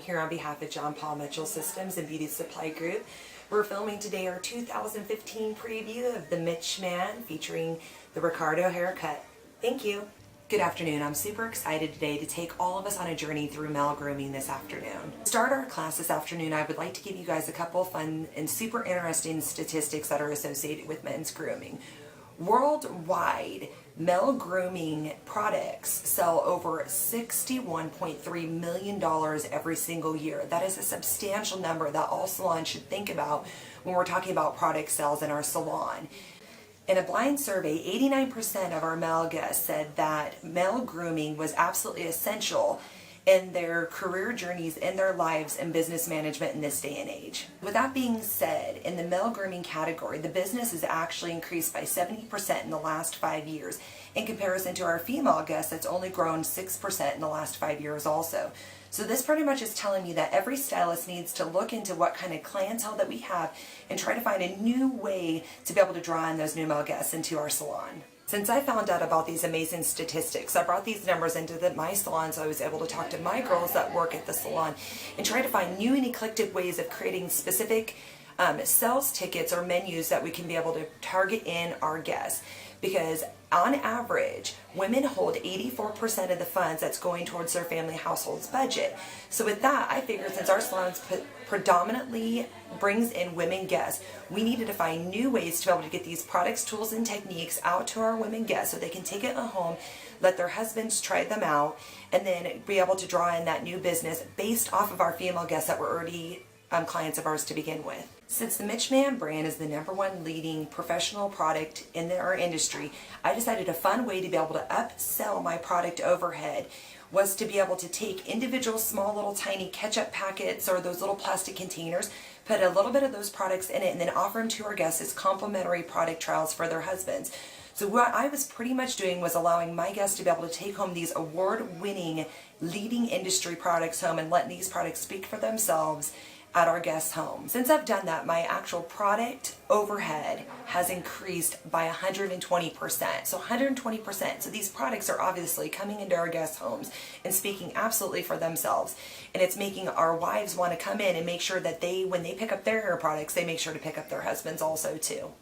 here on behalf of John Paul Mitchell Systems and Beauty Supply Group. We're filming today our 2015 preview of the Mitch Man featuring the Ricardo Haircut. Thank you. Good afternoon. I'm super excited today to take all of us on a journey through male grooming this afternoon. To start our class this afternoon, I would like to give you guys a couple of fun and super interesting statistics that are associated with men's grooming. Worldwide, male grooming products sell over $61.3 million every single year. That is a substantial number that all salons should think about when we're talking about product sales in our salon. In a blind survey, 89% of our male guests said that male grooming was absolutely essential in their career journeys, in their lives, and business management in this day and age. With that being said, in the male grooming category, the business has actually increased by 70% in the last 5 years. In comparison to our female guests, that's only grown 6% in the last 5 years also. So this pretty much is telling me that every stylist needs to look into what kind of clientele that we have and try to find a new way to be able to draw in those new male guests into our salon. Since I found out about these amazing statistics, I brought these numbers into my salon, so I was able to talk to my girls that work at the salon and try to find new and eclectic ways of creating specific sales tickets or menus that we can be able to target in our guests. Because on average, women hold 84% of the funds that's going towards their family household's budget. So with that, I figured since our salons predominantly brings in women guests, we needed to find new ways to be able to get these products, tools, and techniques out to our women guests so they can take it home, let their husbands try them out, and then be able to draw in that new business based off of our female guests that were already clients of ours to begin with. Since the Mitch Man brand is the #1 leading professional product in our industry, I decided a fun way to be able to upsell my product overhead was to be able to take individual small little tiny ketchup packets or those little plastic containers, put a little bit of those products in it, and then offer them to our guests as complimentary product trials for their husbands. So what I was pretty much doing was allowing my guests to be able to take home these award-winning leading industry products home and letting these products speak for themselves at our guests' home. Since I've done that, my actual product overhead has increased by 120%. So 120%. So these products are obviously coming into our guests' homes and speaking absolutely for themselves. And it's making our wives want to come in and make sure that when they pick up their hair products, they make sure to pick up their husbands also too.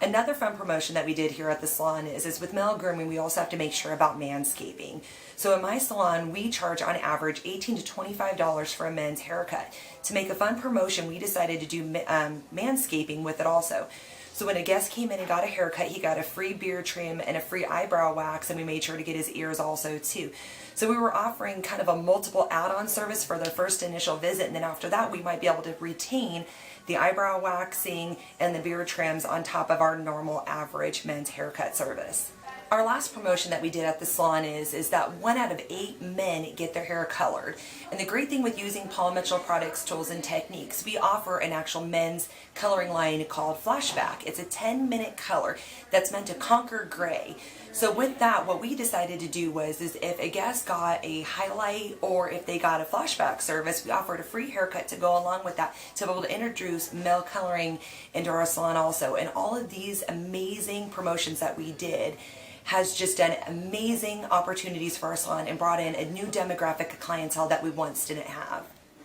Another fun promotion that we did here at the salon is with male grooming, we also have to make sure about manscaping. So in my salon, we charge on average $18 to $25 for a men's haircut. To make a fun promotion, we decided to do manscaping with it also. So when a guest came in and got a haircut, he got a free beard trim and a free eyebrow wax, and we made sure to get his ears also too. So we were offering kind of a multiple add-on service for their first initial visit, and then after that we might be able to retain the eyebrow waxing and the beard trims on top of our normal average men's haircut service. Our last promotion that we did at the salon is that 1 out of 8 men get their hair colored. And the great thing with using Paul Mitchell products, tools, and techniques, we offer an actual men's coloring line called Flashback. It's a 10-minute color that's meant to conquer gray. So with that, what we decided to do was if a guest got a highlight or if they got a flashback service, we offered a free haircut to go along with that to be able to introduce male coloring into our salon also. And all of these amazing promotions that we did has just done amazing opportunities for our salon and brought in a new demographic of clientele that we once didn't have.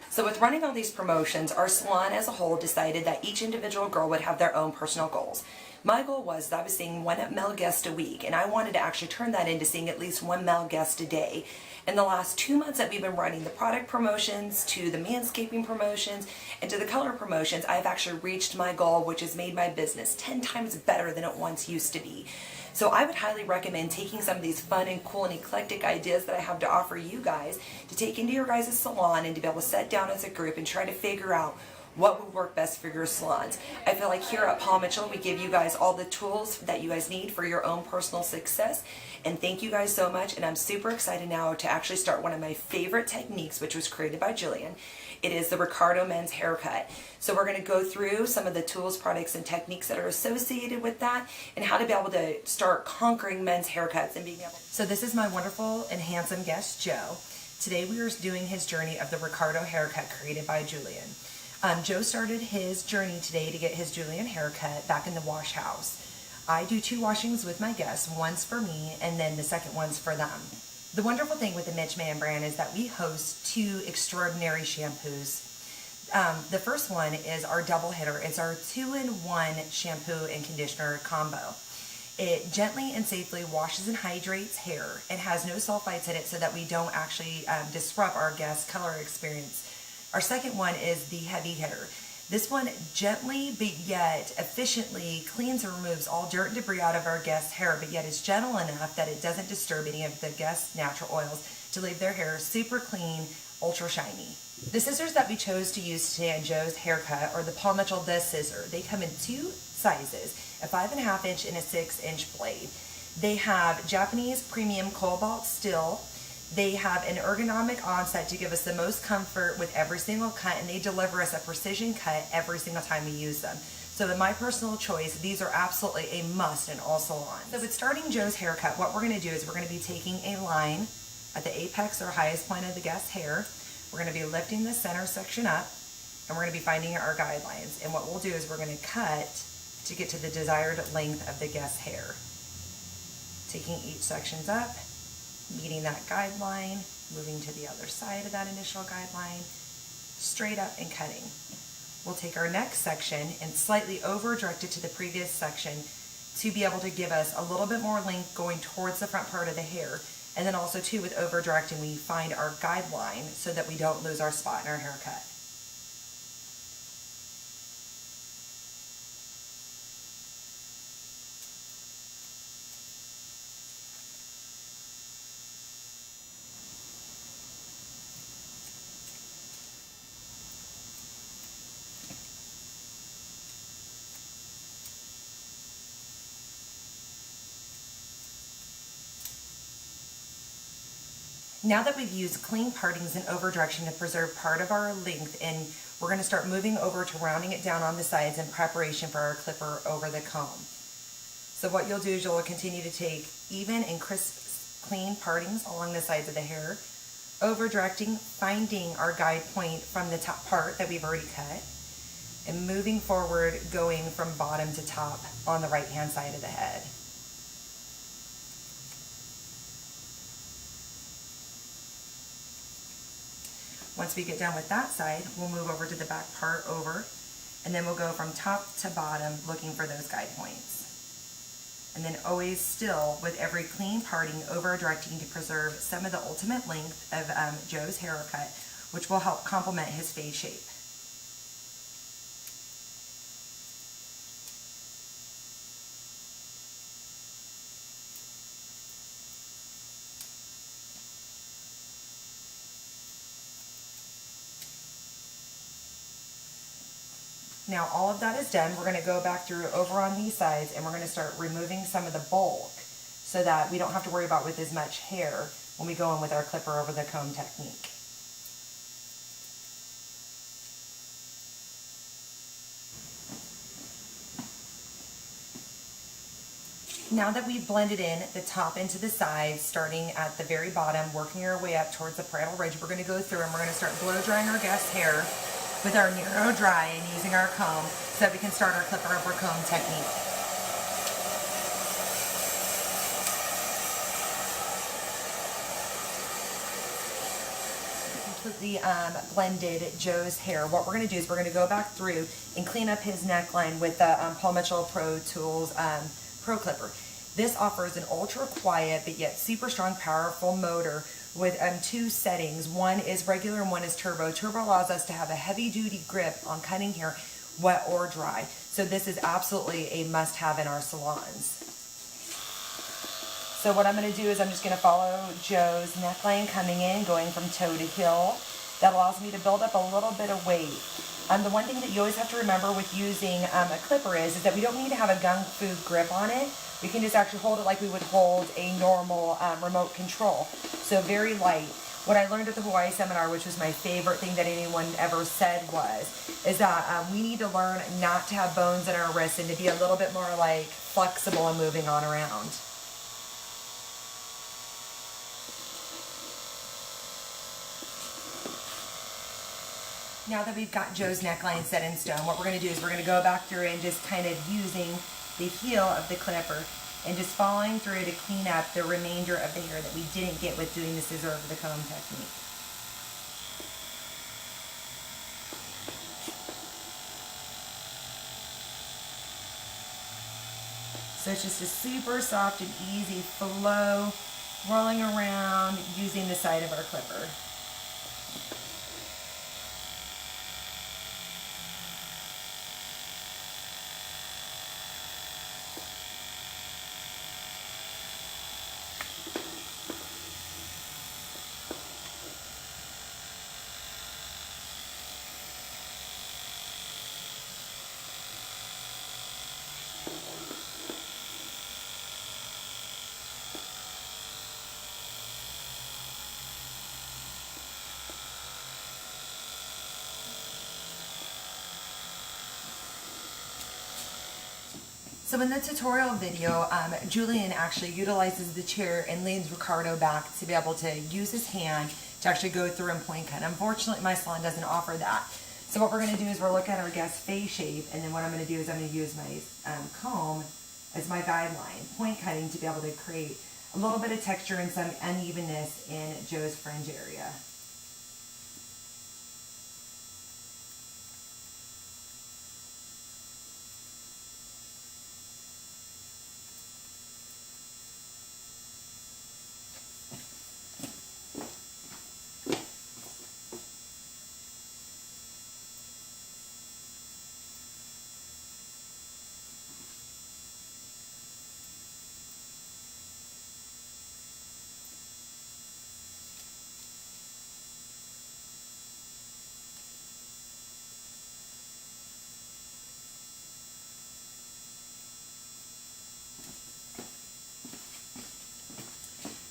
So with running all these promotions, our salon as a whole decided that each individual girl would have their own personal goals. My goal was that I was seeing 1 male guest a week, and I wanted to actually turn that into seeing at least 1 male guest a day. In the last 2 months that we've been running the product promotions, to the manscaping promotions, and to the color promotions, I've actually reached my goal, which has made my business 10 times better than it once used to be. So I would highly recommend taking some of these fun and cool and eclectic ideas that I have to offer you guys to take into your guys' salon and to be able to sit down as a group and try to figure out what would work best for your salons. I feel like here at Paul Mitchell, we give you guys all the tools that you guys need for your own personal success. And thank you guys so much. And I'm super excited now to actually start one of my favorite techniques, which was created by Jillian. It is the Ricardo men's haircut. So we're going to go through some of the tools, products, and techniques that are associated with that and how to be able to start conquering men's haircuts and being able. So this is my wonderful and handsome guest, Joe. Today we are doing his journey of the Ricardo haircut created by Julian. Joe started his journey today to get his Julian haircut back in the wash house. I do 2 washings with my guests. One's for me and then the second one's for them. The wonderful thing with the Mitch Man brand is that we host two extraordinary shampoos. The first one is our double hitter. It's our 2-in-1 shampoo and conditioner combo. It gently and safely washes and hydrates hair. It has no sulfites in it so that we don't actually disrupt our guest color experience. Our second one is the heavy hitter. This one gently but yet efficiently cleans and removes all dirt and debris out of our guest's hair, but yet is gentle enough that it doesn't disturb any of the guest's natural oils to leave their hair super clean, ultra shiny. The scissors that we chose to use today on Joe's haircut are the Paul Mitchell The Scissor. They come in two sizes, a 5.5 inch and a 6-inch blade. They have Japanese premium cobalt steel. They have an ergonomic onset to give us the most comfort with every single cut, and they deliver us a precision cut every single time we use them. So in my personal choice, these are absolutely a must in all salons. So with starting Joe's haircut, what we're going to do is we're going to be taking a line at the apex or highest point of the guest's hair. We're going to be lifting the center section up, and we're going to be finding our guidelines. And what we'll do is we're going to cut to get to the desired length of the guest's hair. Taking each sections up, meeting that guideline, moving to the other side of that initial guideline, straight up and cutting. We'll take our next section and slightly over direct it to the previous section to be able to give us a little bit more length going towards the front part of the hair. And then also too, with over directing, we find our guideline so that we don't lose our spot in our haircut. Now that we've used clean partings and over direction to preserve part of our length, and we're going to start moving over to rounding it down on the sides in preparation for our clipper over the comb. So what you'll do is you'll continue to take even and crisp, clean partings along the sides of the hair, over directing, finding our guide point from the top part that we've already cut, and moving forward, going from bottom to top on the right hand side of the head. Once we get done with that side, we'll move over to the back part over, and then we'll go from top to bottom looking for those guide points. And then always still, with every clean parting, over directing to preserve some of the ultimate length of Joe's haircut, which will help complement his face shape. Now all of that is done. We're going to go back through over on these sides, and we're going to start removing some of the bulk so that we don't have to worry about with as much hair when we go in with our clipper over the comb technique. Now that we've blended in the top into the sides, starting at the very bottom, working our way up towards the parietal ridge, we're going to go through and we're going to start blow drying our guest's hair with our narrow dry and using our comb so that we can start our clipper over comb technique. Completely blended Joe's hair. What we're going to do is we're going to go back through and clean up his neckline with the Paul Mitchell Pro Tools Pro Clipper. This offers an ultra quiet but yet super strong, powerful motor with two settings. One is regular and one is turbo. Turbo allows us to have a heavy duty grip on cutting hair, wet or dry. So this is absolutely a must have in our salons. So what I'm going to do is I'm just going to follow Joe's neckline coming in, going from toe to heel. That allows me to build up a little bit of weight. The one thing that you always have to remember with using a clipper is that we don't need to have a gung fu grip on it. We can just actually hold it like we would hold a normal remote control. So very light. What I learned at the Hawaii seminar, which was my favorite thing that anyone ever said is that we need to learn not to have bones in our wrists and to be a little bit more like flexible and moving on around. Now that we've got Joe's neckline set in stone, what we're going to do is we're going to go back through and just kind of using the heel of the clipper, and just following through to clean up the remainder of the hair that we didn't get with doing the scissor over the comb technique. So it's just a super soft and easy flow, rolling around using the side of our clipper. So in the tutorial video, Julian actually utilizes the chair and leans Ricardo back to be able to use his hand to actually go through and point cut. Unfortunately, my salon doesn't offer that. So what we're going to do is we're looking at our guest face shape, and then what I'm going to do is I'm going to use my comb as my guideline, point cutting, to be able to create a little bit of texture and some unevenness in Joe's fringe area.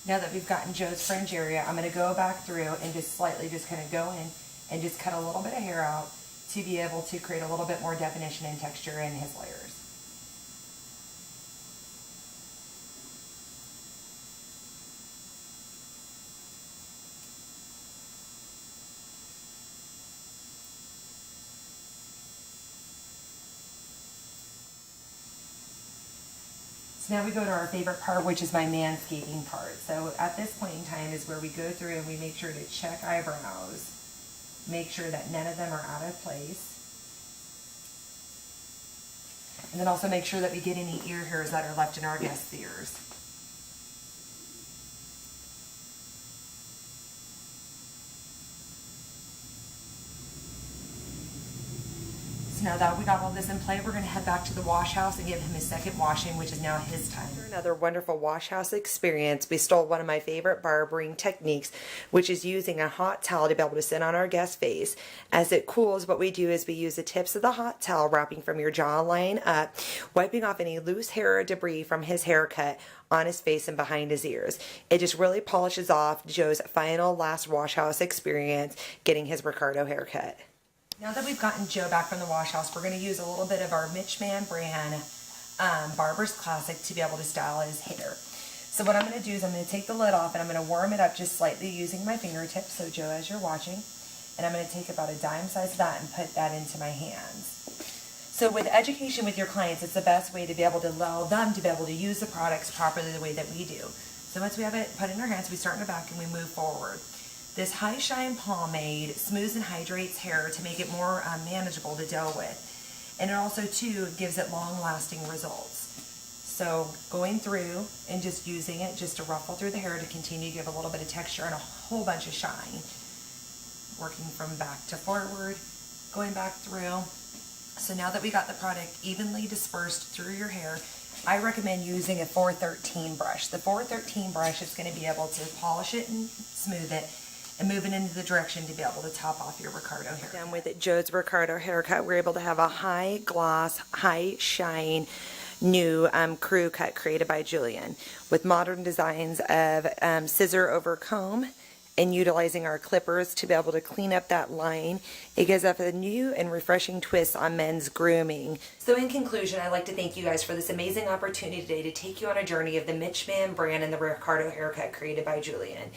Now that we've gotten Joe's fringe area, I'm going to go back through and just slightly just kind of go in and just cut a little bit of hair out to be able to create a little bit more definition and texture in his layers. So now we go to our favorite part, which is my manscaping part. So at this point in time is where we go through and we make sure to check eyebrows, make sure that none of them are out of place, and then also make sure that we get any ear hairs that are left in our guest's ears. Now that we got all this in play, we're going to head back to the wash house and give him his second washing, which is now his time. For another wonderful wash house experience, we stole one of my favorite barbering techniques, which is using a hot towel to be able to sit on our guest's face. As it cools, what we do is we use the tips of the hot towel, wrapping from your jawline up, wiping off any loose hair or debris from his haircut on his face and behind his ears. It just really polishes off Joe's final last wash house experience, getting his Ricardo haircut. Now that we've gotten Joe back from the wash house, we're going to use a little bit of our Mitch brand Barber's Classic to be able to style his hair. So what I'm going to do is I'm going to take the lid off and I'm going to warm it up just slightly using my fingertips. So Joe, as you're watching, and I'm going to take about a dime size of that and put that into my hands. So with education with your clients, it's the best way to be able to allow them to be able to use the products properly the way that we do. So once we have it put in our hands, we start in the back and we move forward. This high shine pomade smooths and hydrates hair to make it more manageable to deal with. And it also too gives it long lasting results. So going through and just using it just to ruffle through the hair to continue to give a little bit of texture and a whole bunch of shine. Working from back to forward, going back through. So now that we got the product evenly dispersed through your hair, I recommend using a 413 brush. The 413 brush is going to be able to polish it and smooth it and move it into the direction to be able to top off your Ricardo hair. Done with it, Joe's Ricardo haircut, we're able to have a high gloss, high shine, new crew cut created by Julian with modern designs of scissor over comb and utilizing our clippers to be able to clean up that line. It gives up a new and refreshing twist on men's grooming. So in conclusion, I'd like to thank you guys for this amazing opportunity today to take you on a journey of the Mitch brand and the Ricardo haircut created by Julian.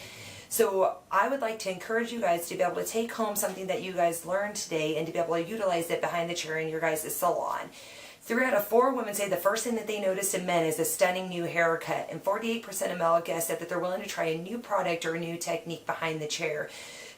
So I would like to encourage you guys to be able to take home something that you guys learned today and to be able to utilize it behind the chair in your guys' salon. 3 out of 4 women say the first thing that they noticed in men is a stunning new haircut, and 48% of male guests said that they're willing to try a new product or a new technique behind the chair.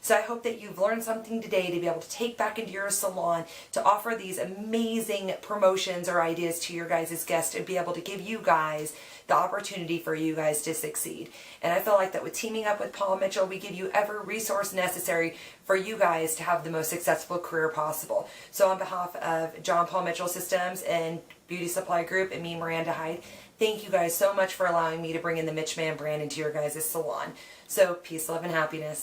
So I hope that you've learned something today to be able to take back into your salon to offer these amazing promotions or ideas to your guys' guests and be able to give you guys the opportunity for you guys to succeed. And I feel like that with teaming up with Paul Mitchell, we give you every resource necessary for you guys to have the most successful career possible. So on behalf of John Paul Mitchell Systems and Beauty Supply Group and me, Miranda Hyde, thank you guys so much for allowing me to bring in the Mitch Man brand into your guys' salon. So peace, love, and happiness.